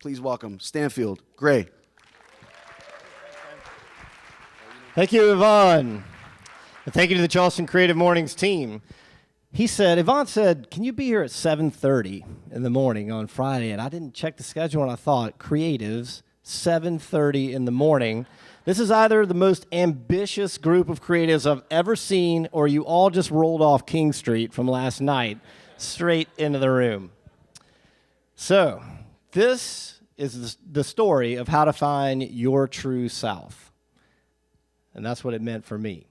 Please welcome Stanfield, Gray. Thank you, Yvonne. And thank you to the Charleston Creative Mornings team. Yvonne said, can you be here at 7:30 in the morning on Friday? And I didn't check the schedule, and I thought, creatives, 7:30 in the morning. This is either the most ambitious group of creatives I've ever seen, or you all just rolled off King Street from last night straight into the room. So, this is the story of how to find your true self. And that's what it meant for me.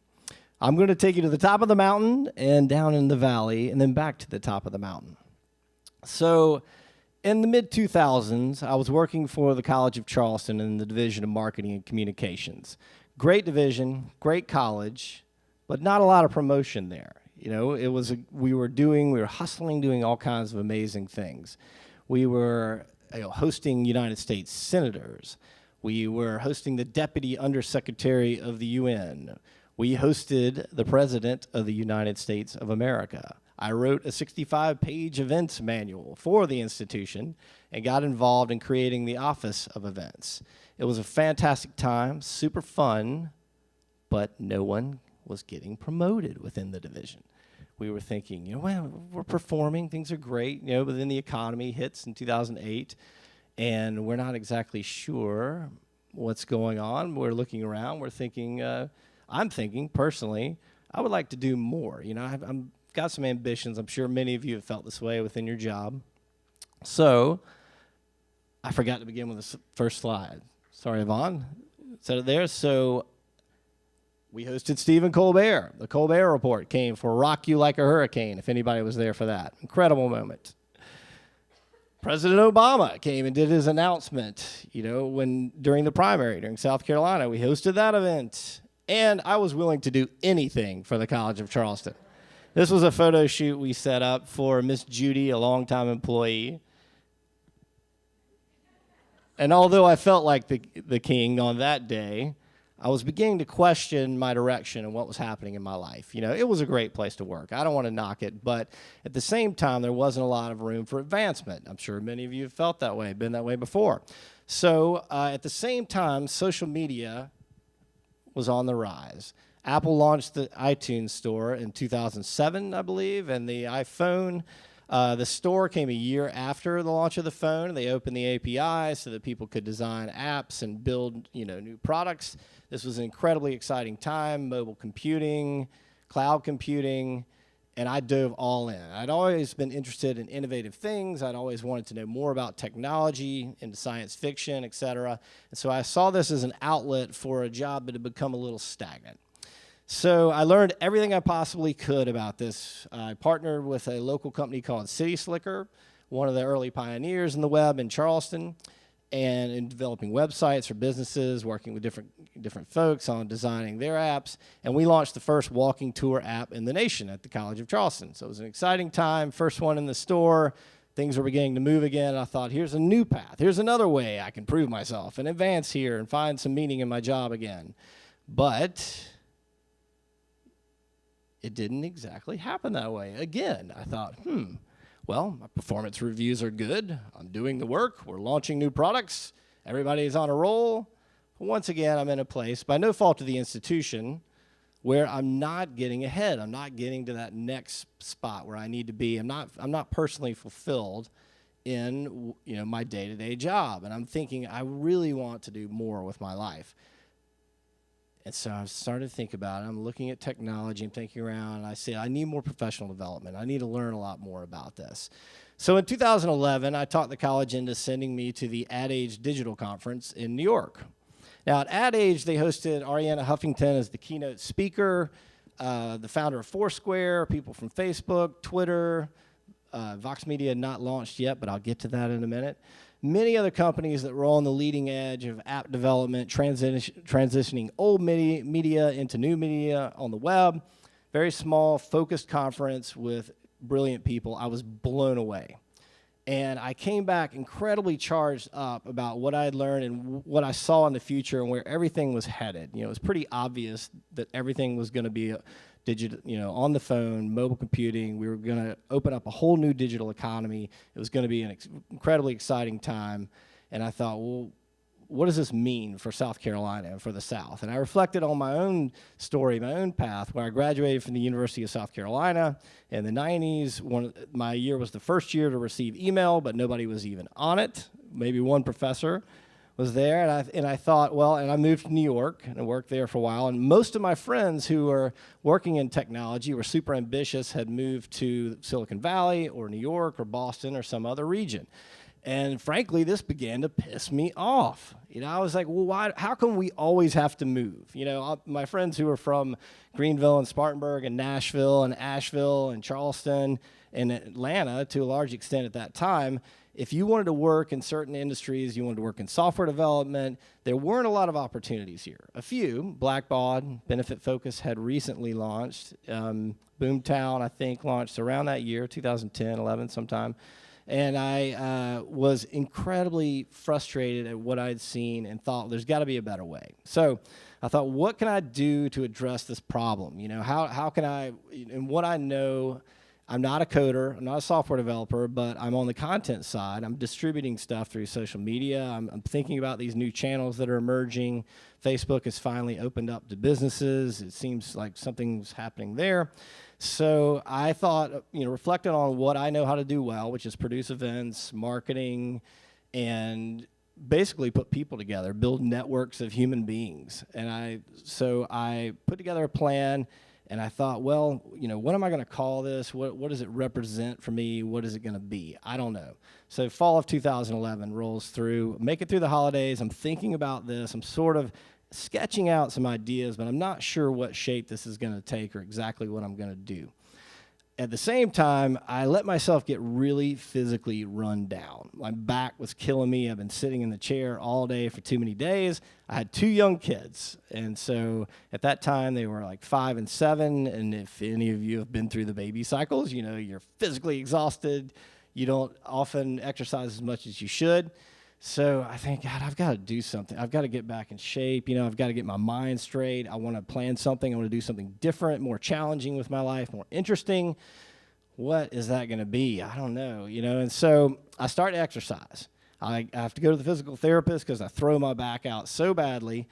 I'm going to take you to the top of the mountain and down in the valley and then back to the top of the mountain. So in the mid-2000s, I was working for the College of Charleston in the Division of Marketing and Communications. Great division, great college, but not a lot of promotion there. You know, we were hustling, doing all kinds of amazing things. We were hosting United States senators. We were hosting the Deputy Undersecretary of the UN. We hosted the President of the United States of America. I wrote a 65-page events manual for the institution and got involved in creating the Office of Events. It was a fantastic time, super fun, but no one was getting promoted within the division. We were thinking, well, we're performing, things are great, but then the economy hits in 2008, and we're not exactly sure what's going on. We're looking around, we're thinking, I'm thinking, personally, I would like to do more. I've got some ambitions. I'm sure many of you have felt this way within your job. So I forgot to begin with the first slide. Sorry, Yvonne. Set it there. So we hosted Stephen Colbert. The Colbert Report came for Rock You Like a Hurricane, if anybody was there for that. Incredible moment. President Obama came and did his announcement, during the primary, during South Carolina. We hosted that event. And I was willing to do anything for the College of Charleston. This was a photo shoot we set up for Miss Judy, a longtime employee. And although I felt like the king on that day, I was beginning to question my direction and what was happening in my life. It was a great place to work. I don't want to knock it, but at the same time, there wasn't a lot of room for advancement. I'm sure many of you have felt that way, been that way before. So at the same time, social media was on the rise. Apple launched the iTunes store in 2007, I believe, and the iPhone, the store came a year after the launch of the phone. They opened the API so that people could design apps and build, new products. This was an incredibly exciting time, mobile computing, cloud computing, and I dove all in. I'd always been interested in innovative things. I'd always wanted to know more about technology, into science fiction, et cetera. And so I saw this as an outlet for a job that had become a little stagnant. So I learned everything I possibly could about this. I partnered with a local company called City Slicker, one of the early pioneers in the web in Charleston, and in developing websites for businesses, working with different folks on designing their apps. And we launched the first walking tour app in the nation at the College of Charleston. So it was an exciting time, first one in the store. Things were beginning to move again. I thought, here's a new path. Here's another way I can prove myself and advance here and find some meaning in my job again. But it didn't exactly happen that way. Again, I thought, well, my performance reviews are good. I'm doing the work. We're launching new products. Everybody's on a roll. But once again, I'm in a place, by no fault of the institution, where I'm not getting ahead. I'm not getting to that next spot where I need to be. I'm not personally fulfilled in my day-to-day job. And I'm thinking, I really want to do more with my life. And so I started to think about it. I'm looking at technology. I'm thinking around. And I say, I need more professional development. I need to learn a lot more about this. So in 2011, I talked the college into sending me to the Ad Age Digital Conference in New York. Now, at Ad Age, they hosted Arianna Huffington as the keynote speaker, the founder of Foursquare, people from Facebook, Twitter, Vox Media not launched yet, but I'll get to that in a minute. Many other companies that were on the leading edge of app development, transitioning old media into new media on the web. Very small, focused conference with brilliant people. I was blown away. And I came back incredibly charged up about what I had learned and what I saw in the future and where everything was headed. It was pretty obvious that everything was going to be digital, on the phone, mobile computing. We were going to open up a whole new digital economy. It was going to be an incredibly exciting time. And I thought, well, what does this mean for South Carolina and for the South? And I reflected on my own story, my own path, where I graduated from the University of South Carolina in the 90s. My year was the first year to receive email, but nobody was even on it. Maybe one professor was there, and I thought, well, and I moved to New York and worked there for a while, and most of my friends who were working in technology were super ambitious, had moved to Silicon Valley or New York or Boston or some other region. And frankly, this began to piss me off. I was like, well, how come we always have to move? My friends who are from Greenville and Spartanburg and Nashville and Asheville and Charleston and Atlanta, to a large extent at that time, if you wanted to work in certain industries, you wanted to work in software development, there weren't a lot of opportunities here. A few, Blackbaud, Benefit Focus had recently launched. Boomtown, I think, launched around that year, 2010, 11 sometime. And I was incredibly frustrated at what I'd seen and thought there's got to be a better way. So I thought, what can I do to address this problem? How can I, and what I know, I'm not a coder, I'm not a software developer, but I'm on the content side. I'm distributing stuff through social media. I'm thinking about these new channels that are emerging. Facebook has finally opened up to businesses. It seems like something's happening there. So I thought, reflecting on what I know how to do well, which is produce events, marketing, and basically put people together, build networks of human beings. And so I put together a plan, and I thought, well, what am I going to call this? What does it represent for me? What is it going to be? I don't know. So fall of 2011 rolls through, make it through the holidays. I'm thinking about this. I'm sort of sketching out some ideas, but I'm not sure what shape this is going to take or exactly what I'm going to do. At the same time, I let myself get really physically run down. My back was killing me. I've been sitting in the chair all day for too many days. I had 2 young kids, and so at that time they were like 5 and 7, and if any of you have been through the baby cycles, you're physically exhausted. You don't often exercise as much as you should. So I think, God, I've got to do something. I've got to get back in shape. I've got to get my mind straight. I want to plan something. I want to do something different, more challenging with my life, more interesting. What is that going to be? I don't know, And so I start to exercise. I have to go to the physical therapist because I throw my back out so badly.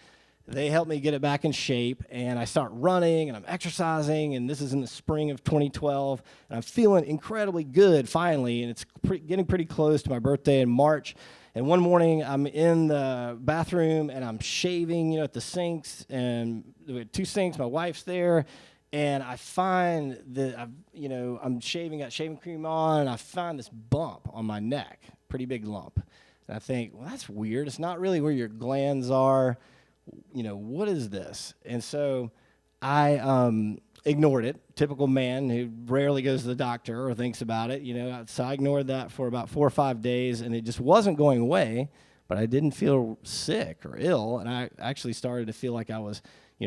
They help me get it back in shape, and I start running, and I'm exercising, and this is in the spring of 2012, and I'm feeling incredibly good finally, and it's getting pretty close to my birthday in March. And one morning, I'm in the bathroom, and I'm shaving, at the sinks, and we had 2 sinks. My wife's there, and I find that I'm shaving, got shaving cream on, and I find this bump on my neck, pretty big lump. And I think, well, that's weird. It's not really where your glands are. What is this? And so I ignored it. Typical man who rarely goes to the doctor or thinks about it, So I ignored that for about 4 or 5 days, and it just wasn't going away, but I didn't feel sick or ill, and I actually started to feel like I was,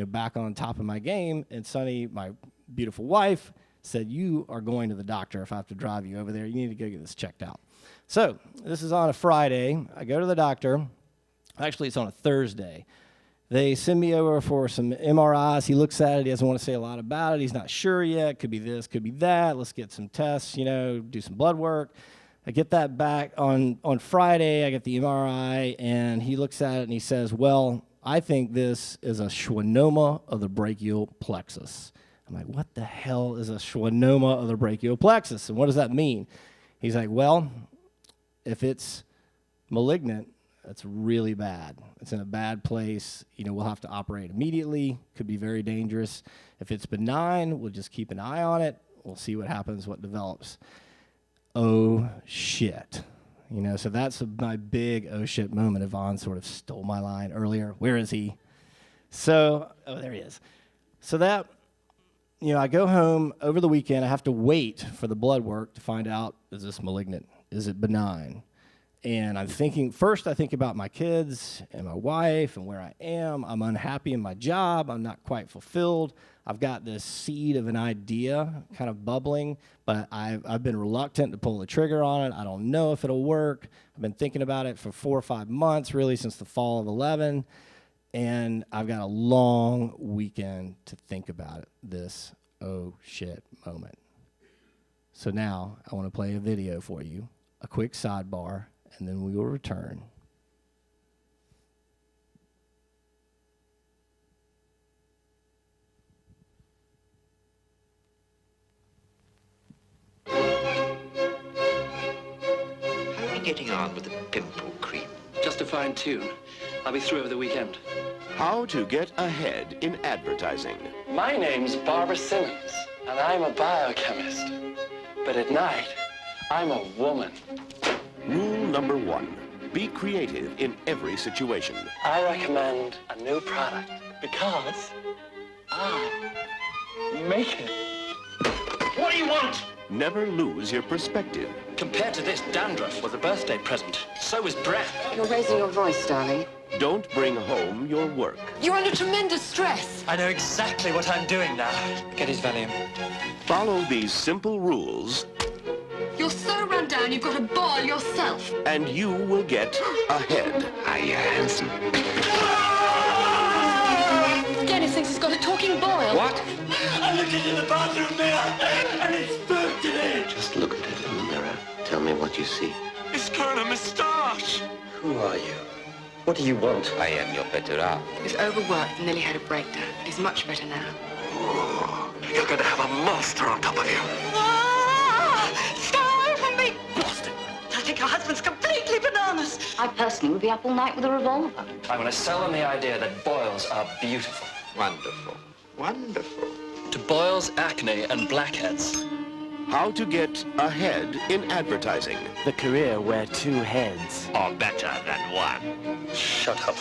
back on top of my game. And Sunny, my beautiful wife, said, you are going to the doctor if I have to drive you over there. You need to go get this checked out. So this is on a Friday. I go to the doctor. Actually, it's on a Thursday. They send me over for some MRIs. He looks at it. He doesn't want to say a lot about it. He's not sure yet. Could be this, could be that. Let's get some tests, do some blood work. I get that back on Friday. I get the MRI, and he looks at it, and he says, well, I think this is a schwannoma of the brachial plexus. I'm like, what the hell is a schwannoma of the brachial plexus, and what does that mean? He's like, well, if it's malignant, that's really bad. It's in a bad place. We'll have to operate immediately. Could be very dangerous. If it's benign, we'll just keep an eye on it. We'll see what happens, what develops. Oh, shit. So that's my big oh, shit moment. Yvonne sort of stole my line earlier. Where is he? So, there he is. So that, I go home over the weekend. I have to wait for the blood work to find out, is this malignant? Is it benign? And I think about my kids and my wife and where I am. I'm unhappy in my job. I'm not quite fulfilled. I've got this seed of an idea kind of bubbling, but I've been reluctant to pull the trigger on it. I don't know if it'll work. I've been thinking about it for 4 or 5 months, really since the fall of 11, and I've got a long weekend to think about it, this oh shit moment. So now I want to play a video for you, a quick sidebar, and then we will return you getting on with the pimple cream? Just a fine tune. I'll be through over the weekend. How to get ahead in advertising. My name's Barbara Simmons, and I'm a biochemist. But at night, I'm a woman. Rule number 1. Be creative in every situation. I recommend a new product because I make it. What do you want? Never lose your perspective. Compared to this, dandruff was a birthday present. So is breath. You're raising your voice, darling. Don't bring home your work. You're under tremendous stress. I know exactly what I'm doing now. Get his Valium. Follow these simple rules, You're so run down, you've got to boil yourself. and you will get ahead. Hiya, handsome. Dennis thinks he's got a talking boil. What? I looked into the bathroom mirror, and it's spooked it. Just look at it in the mirror. Tell me what you see. It's got a moustache. Who are you? What do you want? I am your better half. He was overworked and nearly had a breakdown. He's much better now. You're going to have a monster on top of you. Stay from me! Boston. I think her husband's completely bananas. I personally would be up all night with a revolver. I'm going to sell them the idea that boils are beautiful. Wonderful. Wonderful. To boils, acne, and blackheads. How to get ahead in advertising. The career where 2 heads Or better than one. Shut up.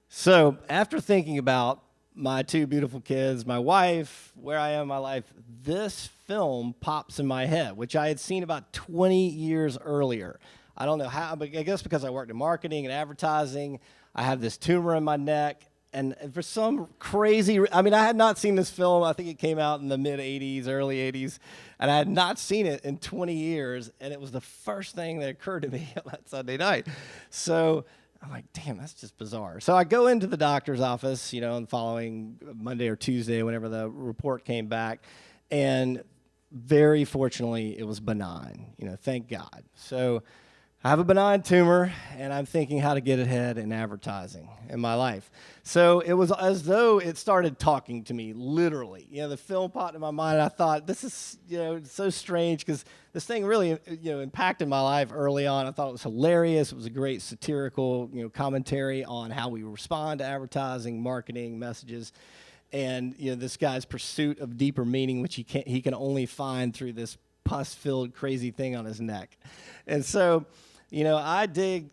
So after thinking about my 2 beautiful kids, my wife, where I am in my life, this film pops in my head, which I had seen about 20 years earlier. I don't know how, but I guess because I worked in marketing and advertising, I have this tumor in my neck. And for some crazy, I had not seen this film. I think it came out in the mid-'80s, early '80s, and I had not seen it in 20 years. And it was the first thing that occurred to me on that Sunday night. So I'm like, damn, that's just bizarre. So I go into the doctor's office, on the following Monday or Tuesday, whenever the report came back, and very fortunately, it was benign. Thank God. So I have a benign tumor, and I'm thinking how to get ahead in advertising in my life. So it was as though it started talking to me, literally. The film popped in my mind, and I thought, this is, so strange, because this thing really, impacted my life early on. I thought it was hilarious. It was a great satirical, commentary on how we respond to advertising, marketing, messages, and, this guy's pursuit of deeper meaning, which he can only find through this pus-filled crazy thing on his neck. And so, I dig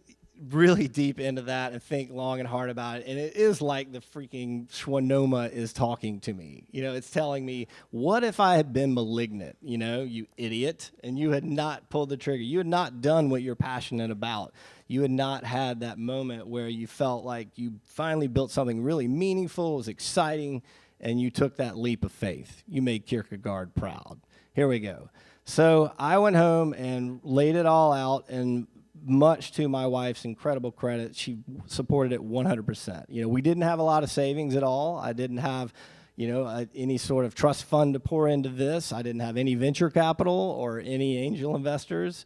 really deep into that and think long and hard about it. And it is like the freaking schwannoma is talking to me. It's telling me, what if I had been malignant, you idiot, and you had not pulled the trigger. You had not done what you're passionate about. You had not had that moment where you felt like you finally built something really meaningful, was exciting, and you took that leap of faith. You made Kierkegaard proud. Here we go. So I went home and laid it all out, and much to my wife's incredible credit, she supported it 100%. We didn't have a lot of savings at all. I didn't have, any sort of trust fund to pour into this. I didn't have any venture capital or any angel investors.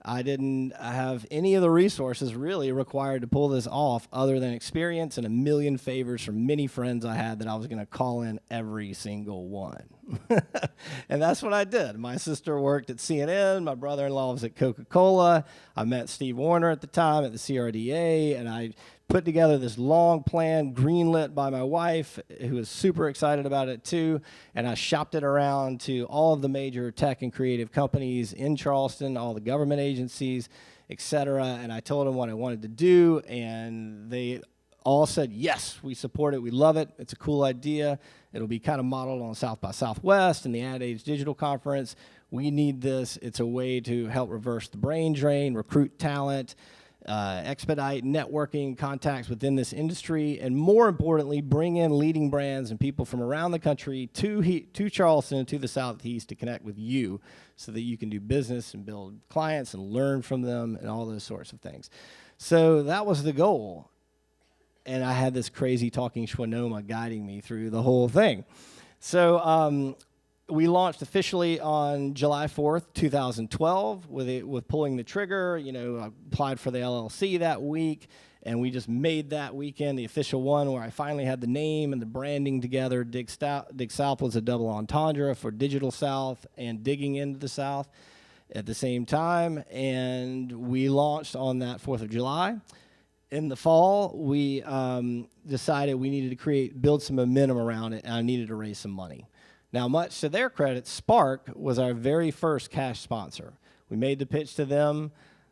I didn't have any of the resources really required to pull this off other than experience and a million favors from many friends I had that I was going to call in every single one. And that's what I did. My sister worked at CNN. My brother-in-law was at Coca-Cola. I met Steve Warner at the time at the CRDA, and I put together this long plan, greenlit by my wife, who was super excited about it too, and I shopped it around to all of the major tech and creative companies in Charleston, all the government agencies, et cetera, and I told them what I wanted to do, and they all said, yes, we support it, we love it, it's a cool idea, it'll be kind of modeled on South by Southwest and the Ad Age Digital Conference. We need this. It's a way to help reverse the brain drain, recruit talent, expedite networking contacts within this industry, and more importantly, bring in leading brands and people from around the country to Charleston, to the Southeast, to connect with you so that you can do business and build clients and learn from them and all those sorts of things. So that was the goal. And I had this crazy talking schwannoma guiding me through the whole thing. So we launched officially on July 4th, 2012 with pulling the trigger. I applied for the LLC that week, And we just made that weekend the official one where I finally had the name and the branding together. Dig South was a double entendre for Digital South and digging into the South at the same time. And we launched on that 4th of July. In the fall, we decided we needed to build some momentum around it, and I needed to raise some money. Now, much to their credit, Spark was our very first cash sponsor. We made the pitch to them.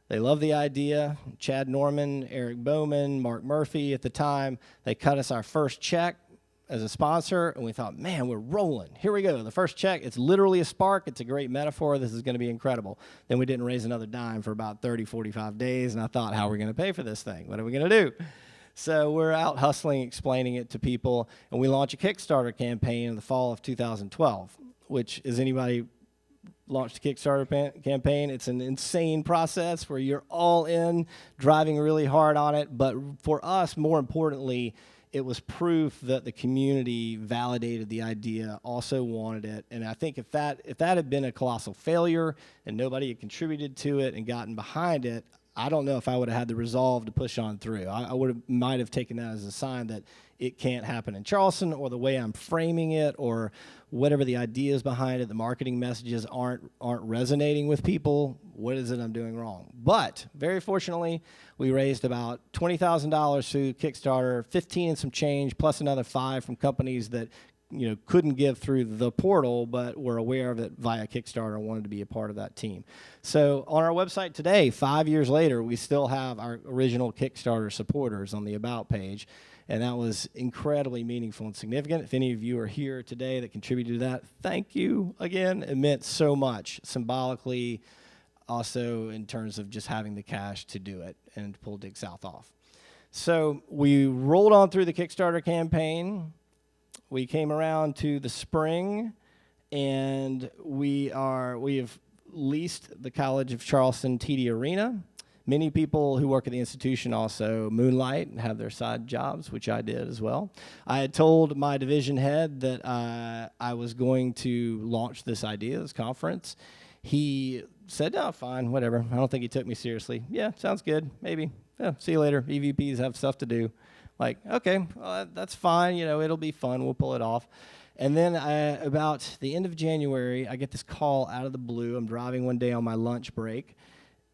They loved the idea. Chad Norman, Eric Bowman, Mark Murphy at the time, they cut us our first check as a sponsor, and we thought, man, we're rolling. Here we go. The first check, it's literally a spark. It's a great metaphor. This is going to be incredible. Then we didn't raise another dime for about 30, 45 days, and I thought, how are we going to pay for this thing? What are we going to do? So we're out hustling, explaining it to people, and we launched a Kickstarter campaign in the fall of 2012, which is anybody launched a Kickstarter campaign. It's an insane process where you're all in, driving really hard on it. But for us, more importantly, it was proof that the community validated the idea, also wanted it. And I think if that had been a colossal failure and nobody had contributed to it and gotten behind it, I don't know if I would have had the resolve to push on through. I might have taken that as a sign that it can't happen in Charleston, or the way I'm framing it, or whatever the ideas behind it, the marketing messages aren't resonating with people. What is it I'm doing wrong? But very fortunately, we raised about $20,000 through Kickstarter, 15 and some change, plus another 5 from companies that couldn't give through the portal, but were aware of it via Kickstarter and wanted to be a part of that team. So on our website today, 5 years later, we still have our original Kickstarter supporters on the About page, and that was incredibly meaningful and significant. If any of you are here today that contributed to that, thank you again. It meant so much symbolically, also in terms of just having the cash to do it and to pull Dig South off. So we rolled on through the Kickstarter campaign. We came around to the spring, and we have leased the College of Charleston TD Arena. Many people who work at the institution also moonlight and have their side jobs, which I did as well. I had told my division head that I was going to launch this idea, this conference. He said, "Oh, fine, whatever." I don't think he took me seriously. "Yeah, sounds good, maybe. Yeah, see you later. EVPs have stuff to do." Like, okay, well, that's fine. It'll be fun. We'll pull it off. And then about the end of January, I get this call out of the blue. I'm driving one day on my lunch break,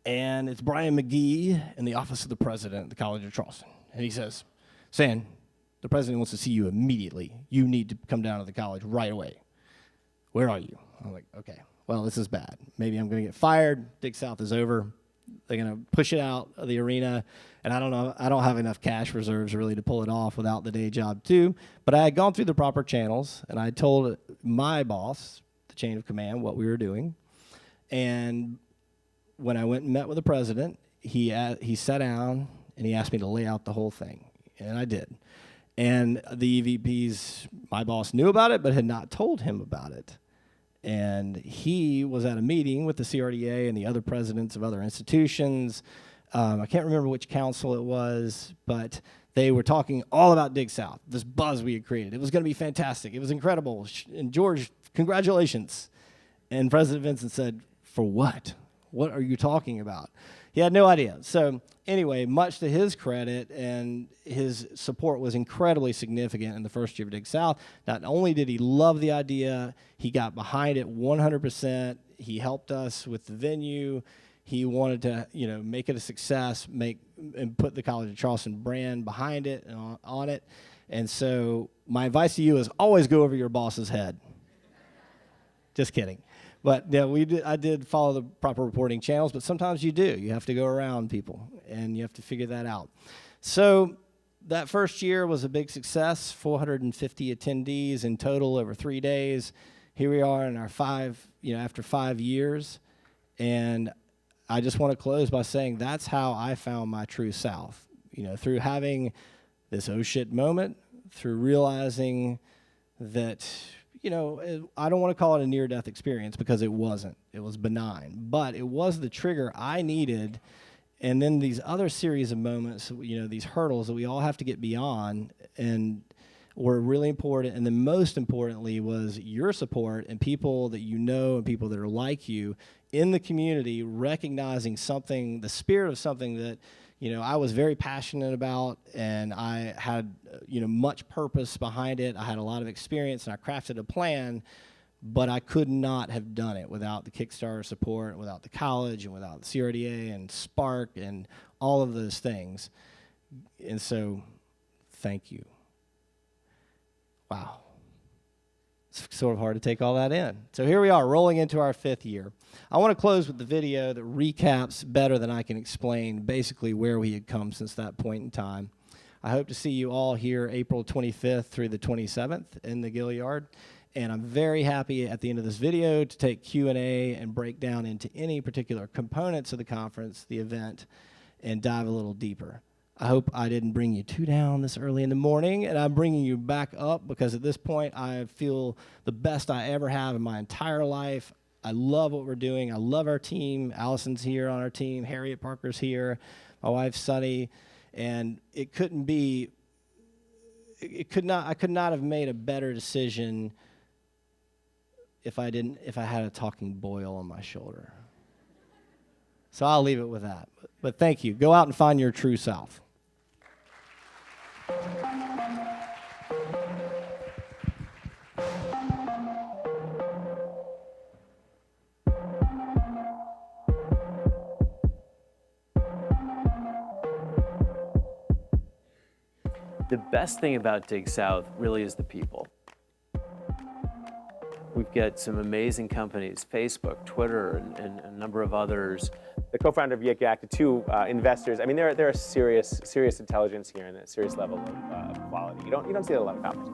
and it's Brian McGee in the office of the president at the College of Charleston. And he says, "San, the president wants to see you immediately. You need to come down to the college right away. Where are you?" I'm like, okay, well, this is bad. Maybe I'm going to get fired. Dig South is over. They're going to push it out of the arena. And I don't know, I don't have enough cash reserves really to pull it off without the day job too. But I had gone through the proper channels, and I told my boss, the chain of command, what we were doing. And when I went and met with the president, he sat down and he asked me to lay out the whole thing. And I did. And the EVPs, my boss knew about it, but had not told him about it. And he was at a meeting with the CRDA and the other presidents of other institutions. I can't remember which council it was, but they were talking all about Dig South, this buzz we had created. It was going to be fantastic. It was incredible. And George, congratulations. And President Vincent said, "For what? What are you talking about?" He had no idea. So anyway, much to his credit, and his support was incredibly significant in the first year of Dig South. Not only did he love the idea, he got behind it 100%. He helped us with the venue. He wanted to, make it a success, and put the College of Charleston brand behind it and on it. And so my advice to you is always go over your boss's head. Just kidding. But yeah, I did follow the proper reporting channels, but sometimes you do. You have to go around people, and you have to figure that out. So that first year was a big success, 450 attendees in total over 3 days. Here we are in our after 5 years, and I just want to close by saying that's how I found my true South. Through having this oh shit moment, through realizing that, I don't want to call it a near-death experience because it wasn't. It was benign. But it was the trigger I needed. And then these other series of moments, these hurdles that we all have to get beyond and were really important. And then most importantly was your support and people that and people that are like you in the community recognizing something, the spirit of something that, I was very passionate about, and I had, much purpose behind it. I had a lot of experience, and I crafted a plan, but I could not have done it without the Kickstarter support, without the college, and without the CRDA and Spark and all of those things. And so, thank you. Wow. It's sort of hard to take all that in. So here we are, rolling into our 5th year. I want to close with the video that recaps better than I can explain basically where we had come since that point in time. I hope to see you all here April 25th through the 27th in the Gilliard. And I'm very happy at the end of this video to take Q&A and break down into any particular components of the conference, the event, and dive a little deeper. I hope I didn't bring you too down this early in the morning, and I'm bringing you back up because at this point I feel the best I ever have in my entire life. I love what we're doing. I love our team. Allison's here on our team. Harriet Parker's here. My wife, Sunny. And I could not have made a better decision if I had a talking boil on my shoulder. So I'll leave it with that. But thank you. Go out and find your true self. The best thing about Dig South really is the people. We've got some amazing companies, Facebook, Twitter, and a number of others. The co-founder of Eureka acted two investors. I mean, there are serious intelligence here and a serious level of quality. You don't see that a lot of conferences.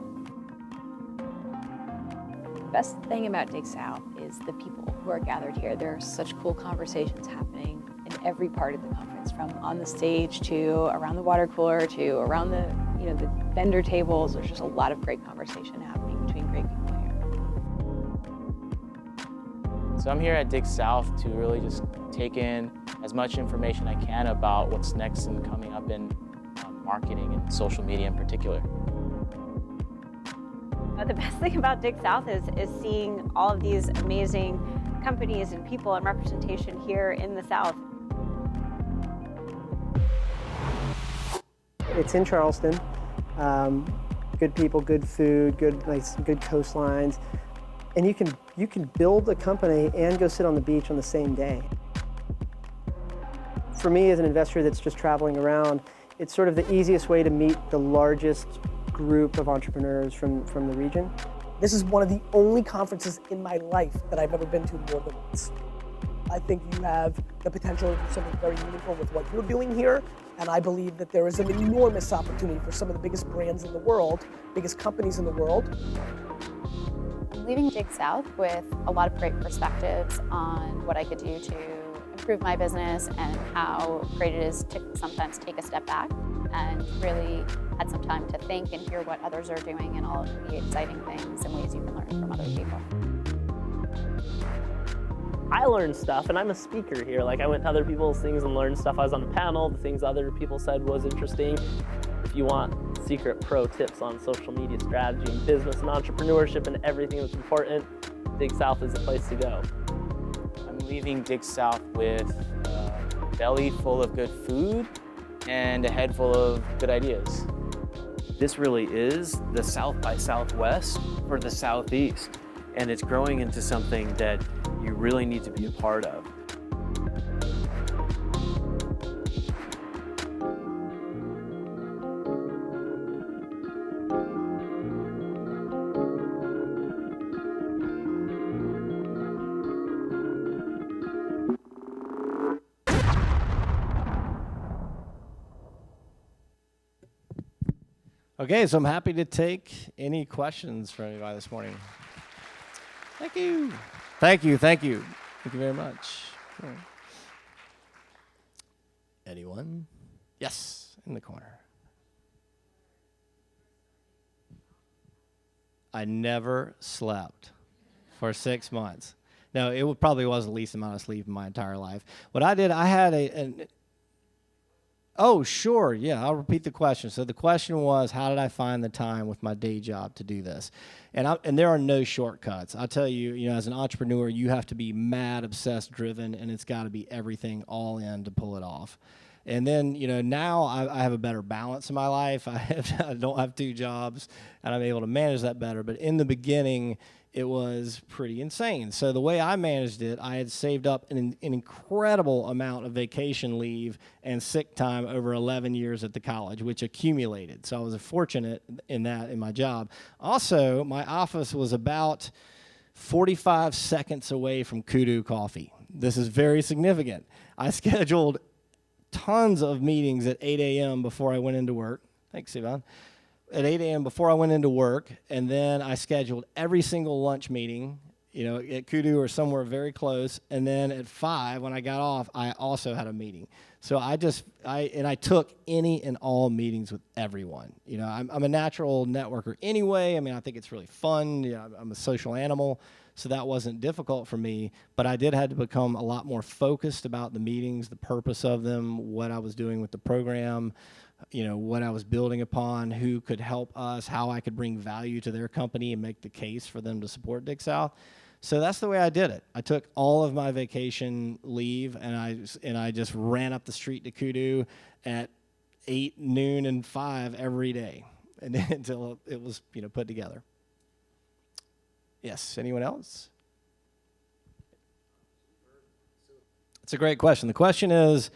The best thing about Dig South is the people who are gathered here. There are such cool conversations happening in every part of the conference, from on the stage to around the water cooler to around the vendor tables. There's just a lot of great conversation happening between great people here. So I'm here at Dig South to really just take in as much information I can about what's next and coming up in marketing and social media in particular. The best thing about Dig South is seeing all of these amazing companies and people and representation here in the South. It's in Charleston. Good people, good food, good coastlines, and you can build a company and go sit on the beach on the same day. For me, as an investor that's just traveling around, it's sort of the easiest way to meet the largest group of entrepreneurs from the region. This is one of the only conferences in my life that I've ever been to more than once. I think you have the potential to do something very meaningful with what you're doing here, and I believe that there is an enormous opportunity for some of the biggest brands in the world, biggest companies in the world. I'm leaving Dig South with a lot of great perspectives on what I could do to improve my business and how great it is to sometimes take a step back and really had some time to think and hear what others are doing and all of the exciting things and ways you can learn from other people. I learned stuff, and I'm a speaker here. Like, I went to other people's things and learned stuff. I was on a panel. The things other people said was interesting. If you want secret pro tips on social media strategy and business and entrepreneurship and everything that's important, Dig South is the place to go. I'm leaving Dig South with a belly full of good food and a head full of good ideas. This really is the South by Southwest for the Southeast, and it's growing into something that you really need to be a part of. Okay, so I'm happy to take any questions from anybody this morning. Thank you. Thank you, thank you. Thank you very much. Cool. Anyone? Yes, in the corner. I never slept for 6 months. No, it probably was the least amount of sleep in my entire life. What I did, I had oh, sure, yeah, I'll repeat the question. So the question was, how did I find the time with my day job to do this? And there are no shortcuts. I'll tell you, as an entrepreneur, you have to be mad, obsessed, driven, and it's got to be everything all in to pull it off. And then, now I have a better balance in my life. I don't have 2 jobs, and I'm able to manage that better. But in the beginning, it was pretty insane. So the way I managed it, I had saved up an incredible amount of vacation leave and sick time over 11 years at the college, which accumulated. So I was fortunate in my job. Also, my office was about 45 seconds away from Kudu Coffee. This is very significant. I scheduled tons of meetings at 8 a.m. before I went into work. Thanks, Sivan. At 8 a.m. before I went into work, and then I scheduled every single lunch meeting, at Kudu or somewhere very close, and then at 5 when I got off, I also had a meeting. So I took any and all meetings with everyone. I'm a natural networker anyway. I mean, I think it's really fun. I'm a social animal, so that wasn't difficult for me. But I did have to become a lot more focused about the meetings, the purpose of them, what I was doing with the program, what I was building upon, who could help us, how I could bring value to their company and make the case for them to support Dig South. So that's the way I did it. I took all of my vacation leave, and I just ran up the street to Kudu at 8, noon, and 5 every day, and until it was put together. Yes. Anyone else? It's a great question. The question is,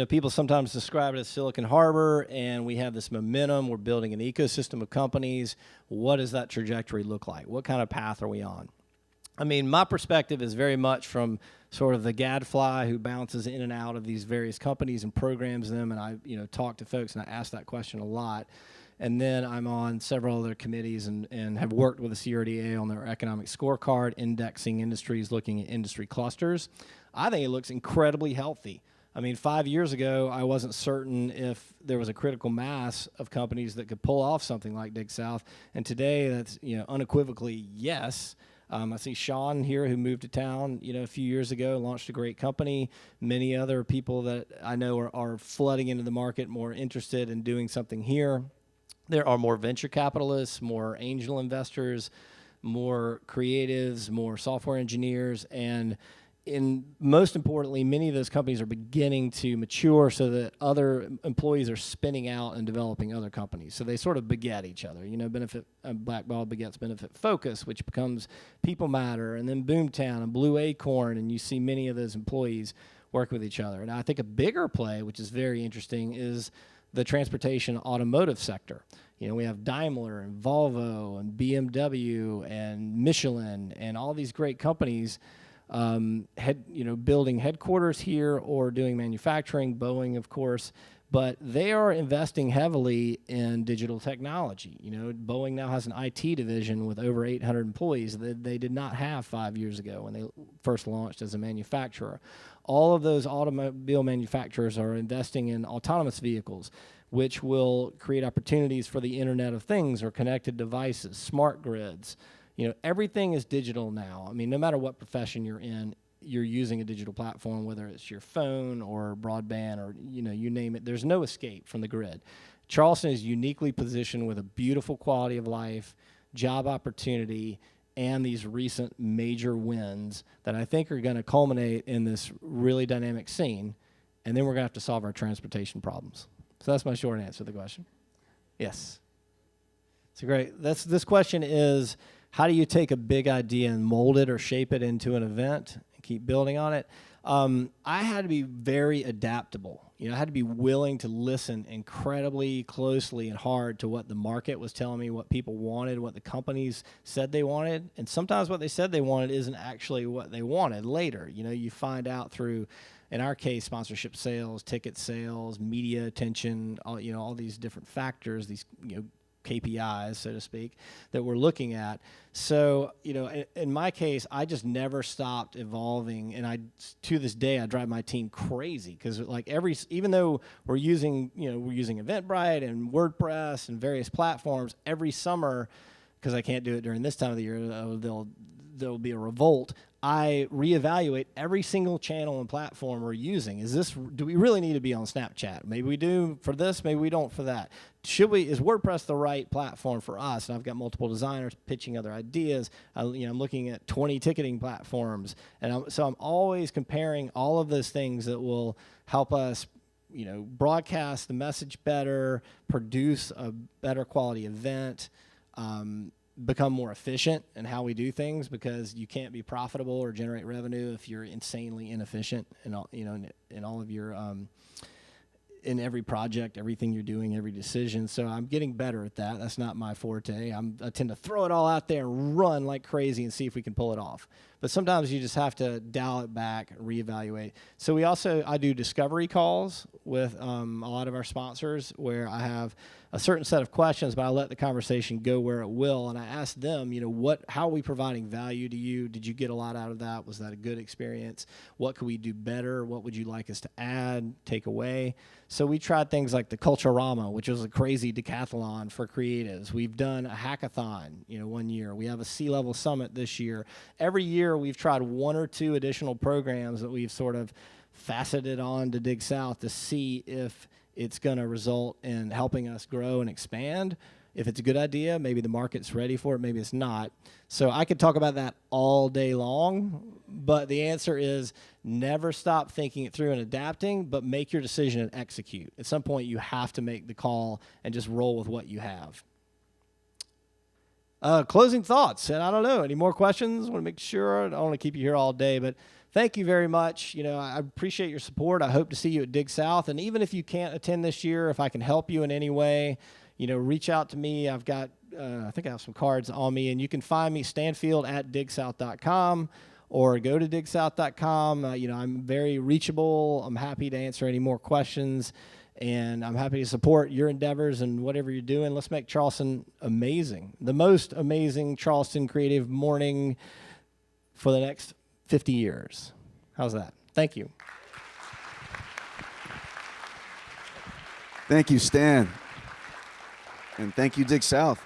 people sometimes describe it as Silicon Harbor, and we have this momentum. We're building an ecosystem of companies. What does that trajectory look like? What kind of path are we on? I mean, my perspective is very much from sort of the gadfly who bounces in and out of these various companies and programs them, and I talk to folks, and I ask that question a lot. And then I'm on several other committees and have worked with the CRDA on their economic scorecard, indexing industries, looking at industry clusters. I think it looks incredibly healthy. I mean, 5 years ago, I wasn't certain if there was a critical mass of companies that could pull off something like Dig South. And today, that's unequivocally yes. I see Sean here, who moved to town a few years ago, launched a great company. Many other people that I know are flooding into the market, more interested in doing something here. There are more venture capitalists, more angel investors, more creatives, more software engineers, and most importantly, many of those companies are beginning to mature so that other employees are spinning out and developing other companies. So they sort of beget each other. Blackball begets Benefit Focus, which becomes People Matter, and then Boomtown and Blue Acorn, and you see many of those employees work with each other. And I think a bigger play, which is very interesting, is the transportation automotive sector. We have Daimler and Volvo and BMW and Michelin and all these great companies building headquarters here or doing manufacturing, Boeing, of course, but they are investing heavily in digital technology. Boeing now has an IT division with over 800 employees that they did not have 5 years ago when they first launched as a manufacturer. All of those automobile manufacturers are investing in autonomous vehicles, which will create opportunities for the Internet of Things or connected devices, smart grids. Everything is digital now. I mean, no matter what profession you're in, you're using a digital platform, whether it's your phone or broadband or, you name it. There's no escape from the grid. Charleston is uniquely positioned with a beautiful quality of life, job opportunity, and these recent major wins that I think are going to culminate in this really dynamic scene, and then we're going to have to solve our transportation problems. So that's my short answer to the question. Yes. So great. This question is, how do you take a big idea and mold it or shape it into an event and keep building on it? I had to be very adaptable. I had to be willing to listen incredibly closely and hard to what the market was telling me, what people wanted, what the companies said they wanted. And sometimes what they said they wanted isn't actually what they wanted later. You find out through, in our case, sponsorship sales, ticket sales, media attention, all these different factors, these, KPIs, so to speak, that we're looking at. So, in my case, I just never stopped evolving, and to this day, I drive my team crazy because, even though we're using Eventbrite and WordPress and various platforms every summer, because I can't do it during this time of the year, there'll be a revolt. I reevaluate every single channel and platform we're using. Do we really need to be on Snapchat? Maybe we do for this, maybe we don't for that. Is WordPress the right platform for us? And I've got multiple designers pitching other ideas. I'm looking at 20 ticketing platforms. And so I'm always comparing all of those things that will help us broadcast the message better, produce a better quality event, become more efficient in how we do things, because you can't be profitable or generate revenue if you're insanely inefficient in all, in all of your in every project, everything you're doing, every decision. So I'm getting better at that. That's not my forte. I tend to throw it all out there and run like crazy and see if we can pull it off. But sometimes you just have to dial it back, reevaluate. So I do discovery calls with a lot of our sponsors, where I have a certain set of questions, but I let the conversation go where it will, and I ask them, how are we providing value to you? Did you get a lot out of that? Was that a good experience? What could we do better? What would you like us to add, take away? So we tried things like the Culturama, which was a crazy decathlon for creatives. We've done a hackathon, one year. We have a C-level summit this year. Every year we've tried one or two additional programs that we've sort of faceted on to Dig South to see if it's going to result in helping us grow and expand. If it's a good idea, maybe the market's ready for it, maybe it's not. So I could talk about that all day long, but the answer is never stop thinking it through and adapting, but make your decision and execute. At some point, you have to make the call and just roll with what you have. Closing thoughts, and I don't know, any more questions? I want to make sure. I don't want to keep you here all day, but thank you very much. I appreciate your support. I hope to see you at Dig South. And even if you can't attend this year, if I can help you in any way, reach out to me. I've got, I think I have some cards on me, and you can find me Stanfield at digsouth.com, or go to digsouth.com. I'm very reachable. I'm happy to answer any more questions, and I'm happy to support your endeavors and whatever you're doing. Let's make Charleston amazing. The most amazing Charleston Creative Morning for the next 50 years. How's that? Thank you. Thank you, Stan. And thank you, Dig South.